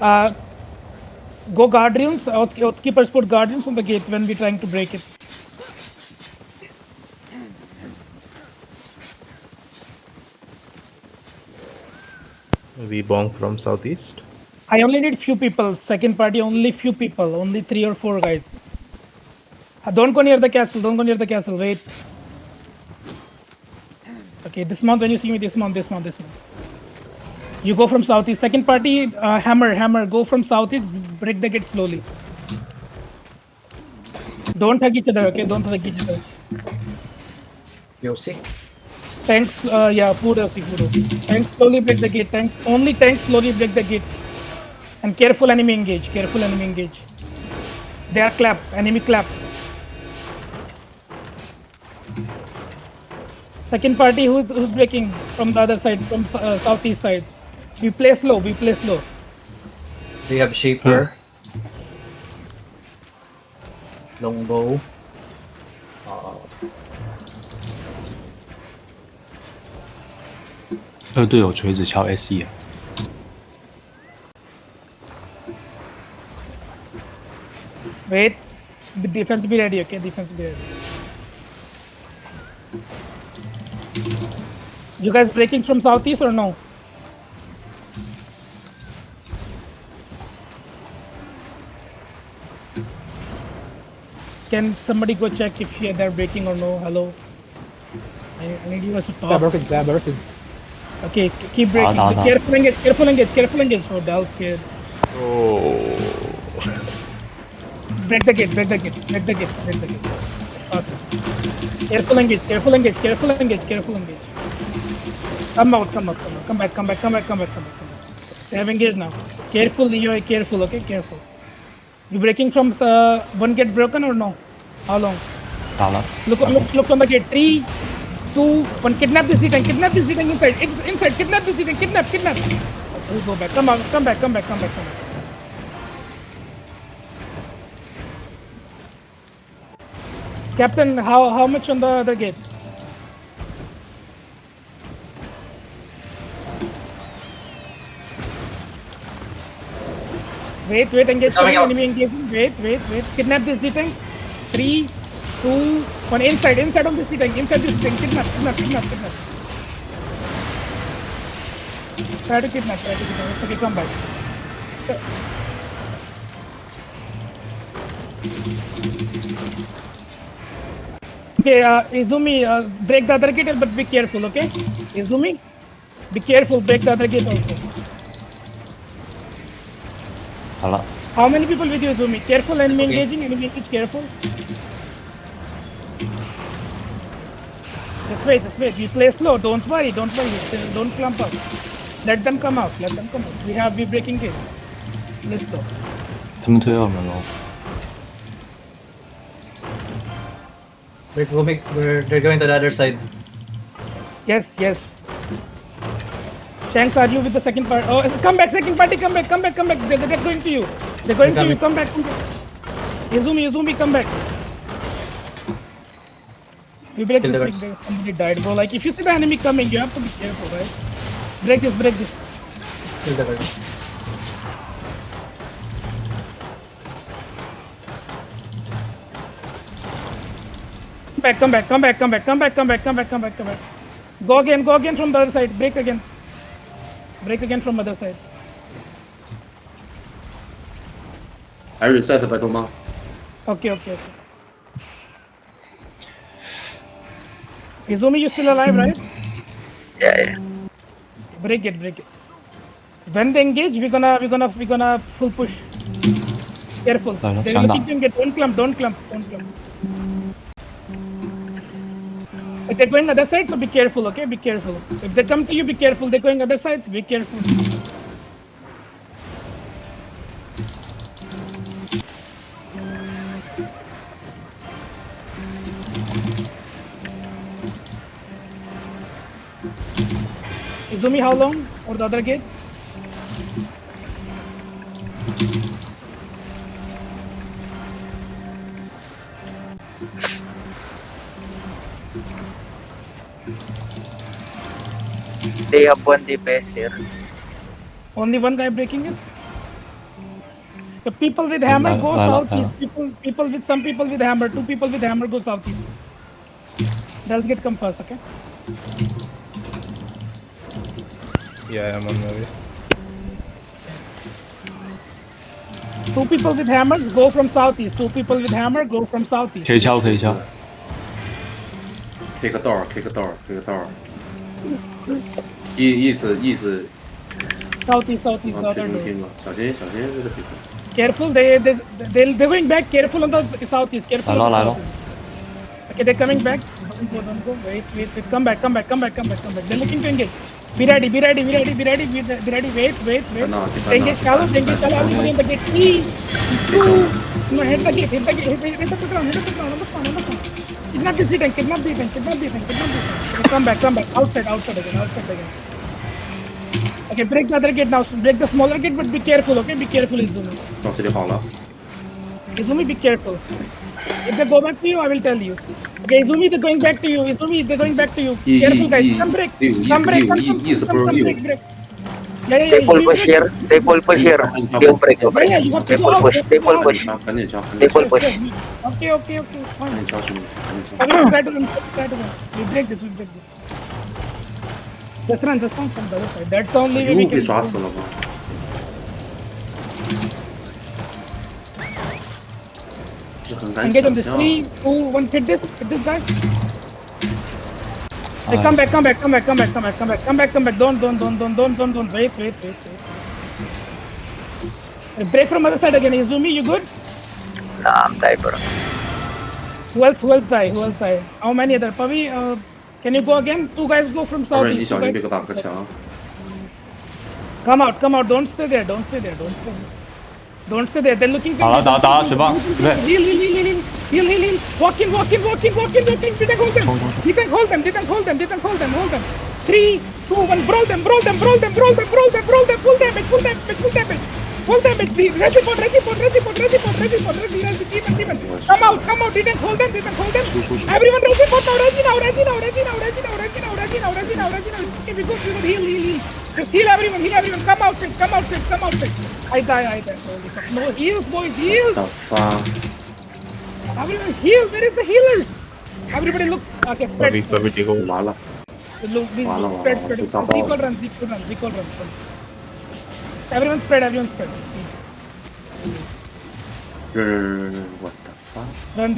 Uh, Go guardians. Keepers put guardians on the gate when we're trying to break it. We bong from southeast. I only need few people. Second party, only few people. Only 3 or 4 guys. Don't go near the castle. Don't go near the castle. Wait. Okay, dismount when you see me. Dismount. You go from southeast. Second party, hammer. Go from southeast. Break the gate slowly. Don't hug each other. Okay, don't hug each other. Yosi. Tanks, yeah, food. Tanks slowly break the gate. Only tanks slowly break the gate. And careful enemy engage. They are clap. Enemy clap. Second party, who's breaking from the other side, from southeast side. We play slow. They have Shaper. Longbow. 队友锤子敲 SE 啊。 Wait. The defense be ready, okay? You guys breaking from southeast or no? Can somebody go check if they're breaking or no? Hello? I need you guys to talk. Broken. Okay, keep breaking. No. Careful engage. Oh, Dal's scared. Oh. Break the gate. Okay. Careful engage. Come out. Come back. They have engaged now. Careful, Leo. Careful, okay? Careful. You breaking from one gate broken or no? How long? 打了。 Look on the gate. 3, 2, 1. Kidnap this D-tank inside. Kidnap this D-tank. Kidnap. We'll go back. Come back. Captain, how much on the other gate? Wait, engage. Enemy engaging. Wait. Kidnap this D-tank. 3, 2, 1. Inside of this D-tank. Kidnap. Try to kidnap. Okay, come back. Okay, Izumi, break the other gate, but be careful, okay? Izumi, be careful, break the other gate also. 好了。 How many people with you, Izumi? Careful, enemy engaging, careful. Just wait. We play slow, don't worry. Don't clump up. Let them come out. We breaking gate. Let's go. 他们推我们喽。 They're going to the other side. Yes. Shanks, are you with the second part? Oh, come back, second party, come back. They're going to you. Come back. Izumi, come back. We break Kill the this. Somebody died, bro. Like, if you see the enemy coming, you have to be careful, right? Break this. Kill the guard. Come back. Go again from the other side. Break again from other side. I reset the battle map. Okay. Izumi, you still alive, right? Yeah. Break it. When they engage, we're gonna full push. Careful. They're looking to get. Don't clump. If they're going other side, so be careful, okay? Be careful. If they come to you, be careful. They're going other side, be careful. Izumi, how long? Or the other gate? They have one DPS here. Only one guy breaking it? So people with hammer Lala, go Lala, southeast. Some people with hammer. 2 people with hammer go southeast. They'll get come first, okay? Yeah, I'm on my way. 2 people with hammers go from southeast. 2 people with hammer go from southeast. 可以敲，可以敲。 Kick a door, kick a door, kick a door。意思， Southeast, 啊， other door. 听了，小心这个地方。 Careful, they're going back. Careful on the southeast. Careful. Lalo, on the Lalo. southeast. Okay, they're coming back. Don't go. Wait. Come back. They're looking to engage. Be ready. Wait. Engage shallow. Everybody in the gate. 3, 2. No, hit the gate. Hit the ground. On the spawn. Kidnap this tank. Okay, come back. Outside again. Okay, break the other gate now. Break the smaller gate, but be careful, okay? Be careful, Izumi. 当时就好了。 Izumi, be careful. If they go back to you, I will tell you. Okay, Izumi, they're going back to you. Careful, guys. Come break. Break. Yeah. They full push here. Don't break. Yeah, you have to go out. 赶紧敲。 They full push. Okay. 赶 Fine. 紧敲兄弟，赶紧敲。 Everyone try to run. We break this. Just run from the other side. That's the only way we 又被 can. 抓死了吗？不是很敢 Engage on 想 this. 象。 3, 2, 1. Hit this guy. Hey, come back. Don't. Wait. Break from other side again. Izumi, you good? Nah, I'm tied, bro. Who else die? How many other? Pavi, can you go again? 2 guys go from 不 south. 然你小心别给我打个墙。 Come out. Don't stay there. They're looking. 打了，水棒，准备。 Heal. Walk in. Didn't hold them. 3, 2, 1. Brawl them. Full damage. Full damage, please. Ready for. Demon. Come out. Didn't hold them. Everyone ready for now. Ready now. Okay, we good. Heal. Just heal everyone. Come out. I die. Holy fuck. No, heals, boys. Heals. The fuck？ Everyone heal. Where is the healers? Everybody look. Okay, spread. Pavi, take over. 完了， Look, please, Wala. spread. Kita tahu. Recall run. Everyone spread. What the fuck？ Run.